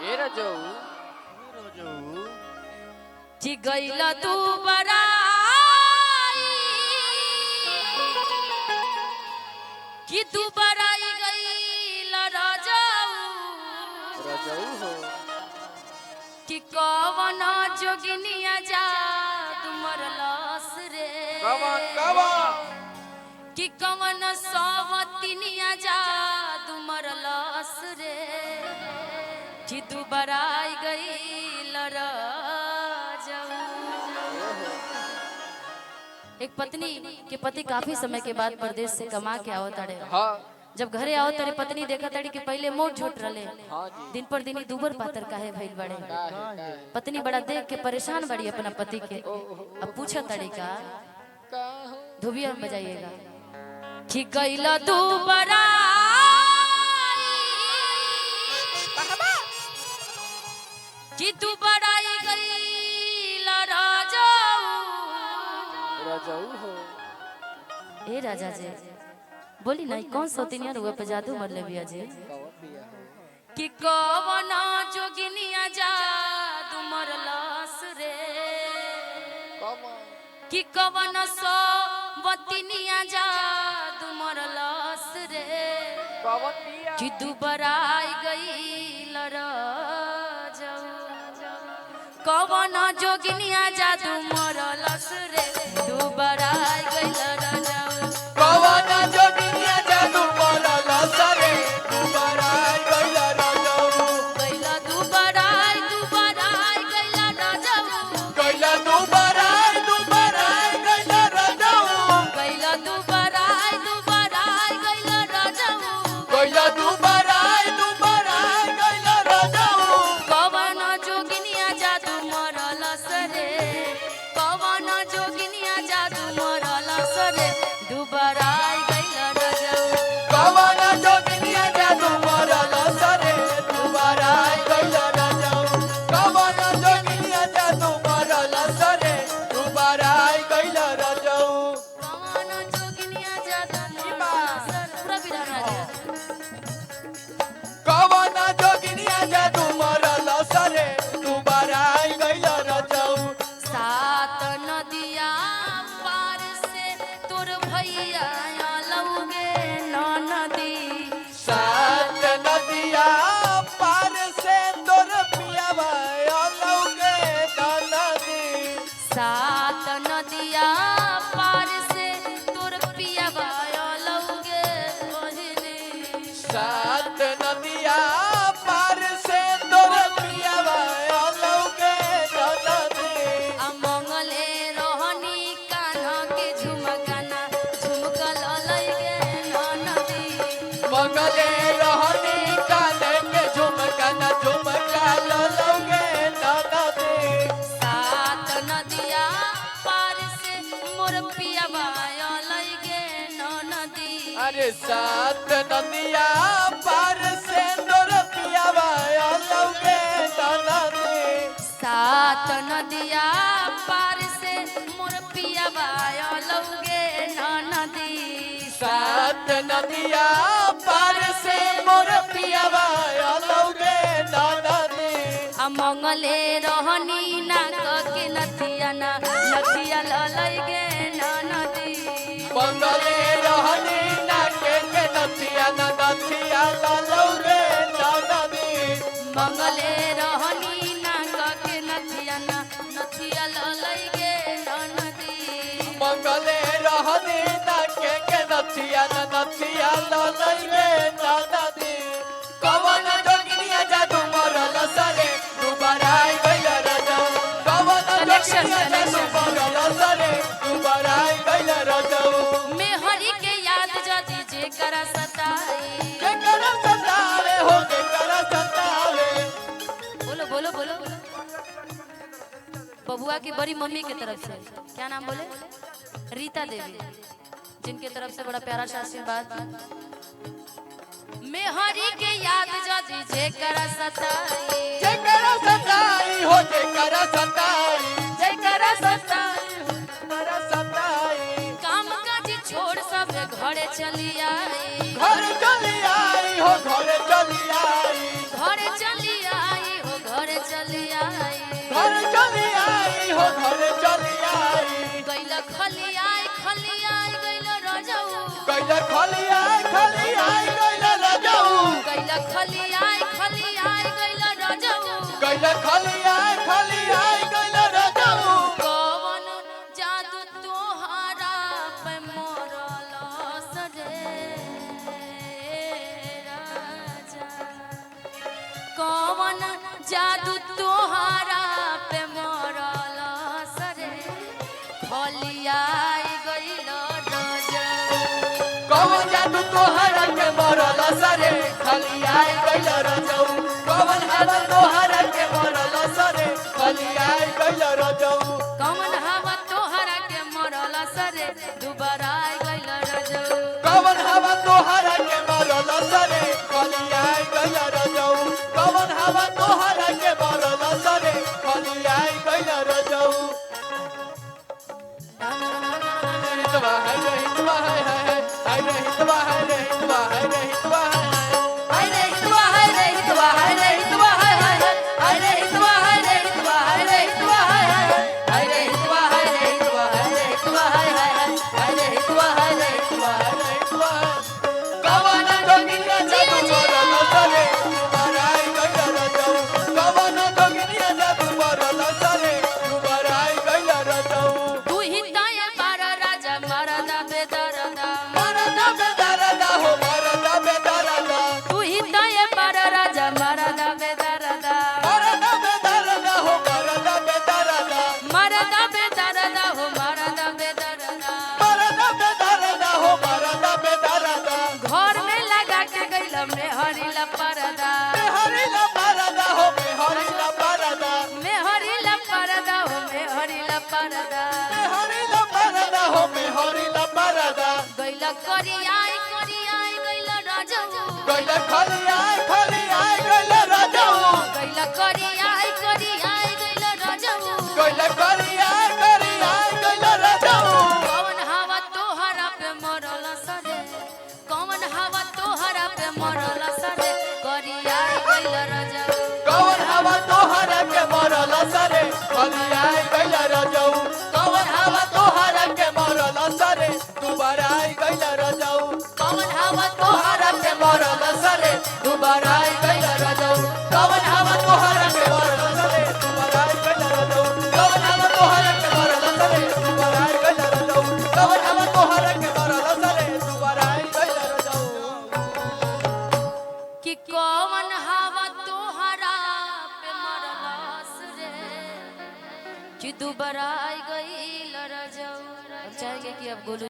ए रजऊ कि गइला तू बराई कि तू बराई गइला रजऊ हो कि कवन जोगिनिया जा तुमर लस रे कि कवन सवतिनिया जा तुमर लस रे कि तू बराई गइला एक पत्नी के पति काफी समय के बाद परदेश से कमा के आवत अड़े। हाँ। जब घरे आओ तारे पत्नी देखा ताड़ी कि पहले मोट झोट रले। हाँ दिन पर दिन दुबर पातर काहे भइल बड़े। पत्नी बड़ा देख के परेशान बड़ी अपना पति के। अब पूछा ताड़ी का धोबिया में बजाइएगा कि गइला तू बराई कि तू बराई गइला रजऊ हो ए राजा जी बोली नहीं कौन सोतिनिया रुए पे जादू मरले बिया जी कि कवन जोगिनिया जादू मरलस रे कि कवन सवतिनिया जादू मरलस रे कि दुबराई गइल रजऊ कवन जोगिनिया जादू मरलस रे दुबराई गइल रजऊ कवन जोगिनिया जादू मरलस रे दुबराई गइल रजऊ गइला दुबराई गइल रजऊ गइला दुबराई गइल रजऊ गइला दुबराई गइल रजऊ गइला दुबराई गइल रजऊ कवन जोगिनिया जादू मरलस रे कवन जोगिनिया जादू मरलस रे दुबराई गइल रजऊ कवन जोगिनिया जादू मरलस रे दुबराई गइल रजऊ कवन जोगिनिया जादू मरलस रे दुबराई गइल रजऊ कवन जोगिनिया जादू मरलस रे पूरा विधान आ गया कवन जोगिनिया जादू मरलस रे दुबराई गइल रजऊ सात नदिया पार से तोर भैया लौगे नदी सात नदिया पार से तोर पियावा लौगे नदी सात नदिया पार से तोर पियावा लौगे बहिनी सात नदिया पार से तोर पियावा लौगे नदी अमंगले रोहनी कान्हा के झुमकाना झुमकल लैगे नदी मंगले रहनी काने के झुमका न झुमका लौगे नदी सात नदिया पार से मोर पियावा लैगे नदी अरे सात नदिया पार से तोर पियावा लौगे नदी सात नदिया पार से मोर पियावा लौगे नदी सात नदिया पार से मोर पियावा लौगे नदी अमंगले रहनी नाक के नथिया नथिया लैगे नदी मंगले रहनी नाके के नथिया न नथिया लौगे नदी मंगले रहनी नाक के नथिया नथिया लैगे नदी मंगले रहनी नाके के नथिया न नथिया लौगे नदी कवन जोगिनिया जादू मरलस रे दुबराई गइल रजऊ कवन जोगिनिया जादू मरलस रे दुबराई गइल रजऊ मेहरी के याद जदी जे करा सताई के कर सतावे हो के कर सतावे बोलो बोलो बोलो बबुआ की बड़ी मम्मी की तरफ से क्या नाम बोले रीता देवी जिनके तरफ से बड़ा प्यारा सा आशीर्वाद मेहरी के याद जदी जे करा सताई जे कर सताई हो जे कर सताई जे करा सताई कर सताई काम काज छोड़ सब घरे चली आई घर चली आई हो घर चली आई घरे चली आई गइला खलियाई खलियाई गइला रजऊ गइला खलियाई खलियाई गइला रजऊ गइला खलियाई खलियाई गइला रजऊ कवन जादू तोहरा पे मोरल सरे राजा कवन जादू तोहरा पे मोरल सरे खलियाई गइला रजऊ कवन जादू तोहरा के मरल सरे खलियाई गइला रजऊ कवन हवा तोहरा के मरल सरे खलियाई गइला रजऊ कवन हवा तोहरा के मरल सरे दुबारा गइला रजऊ कवन हवा तोहरा के मरल सरे खलियाई गइला रजऊ कवन हवा तोहरा के मरल सरे खलियाई गइला रजऊ हितवा है रे हितवा है रे हितवा है रे हितवा है रे हितवा है हाय रे हितवा हाय रे हितवा हाय रे हितवा हाय हाय हाय रे हितवा हाय रे हितवा हाय रे हितवा हाय हाय रे हितवा हाय रे हितवा हाय रे हितवा हाय हाय हाय रे हितवा हाय रे हितवा हाय रे हितवा कवन जोगिनिया जादू मरल सरे दुबाराई गइला रजऊ कवन जोगिनिया जादू मरल सरे दुबाराई गइला रजऊ तू ही ताय बार राजा मरदा बेदरदा मरदा बेदरदा हो मरदा बेदरदा तू ही ताय बार राजा मरदा बेदरदा मरदा बेदरदा हो मरदा बेदरदा मरदा बेदरदा हो मरदा बेदरदा मरदा बेदरदा हो मरदा बेदरदा घर में लगा के गइला में हरिला परदा हरिला परदा हो हरिला परदा में हरिला परदा हो में हरिला परदा हरिला परदा हो हरिला परदा गइला करियाई करियाई गइला राजऊ गइला खलियाई खलियाई गइला रजऊ गइला करियाई करियाई गइला राजऊ गइला खलियाई खलियाई गइला रजऊ कवन हवा तोहरा पे मरल सरे कवन हवा तोहरा पे मरल सरे करियाई गइला राजऊ कवन हवा तोहरा के मरल सरे खलियाई गइला रजऊ कवन हवा तोहरा के मरल सरे दुबाराई गइला रजऊ कवन हवा तोहरा के मरल सरे दुबाराई गइला रजऊ कवन हवा तोहरा के मरल सरे दुबाराई गइला रजऊ कवन हवा तोहरा के मरल सरे दुबाराई गइला रजऊ कवन हवा तोहरा के मरल सरे दुबाराई गइला रजऊ कि कवन हवा तोहरा पे मरलस रे कि दुबराई गइल रजऊ चाहेंगे कि अब गोलू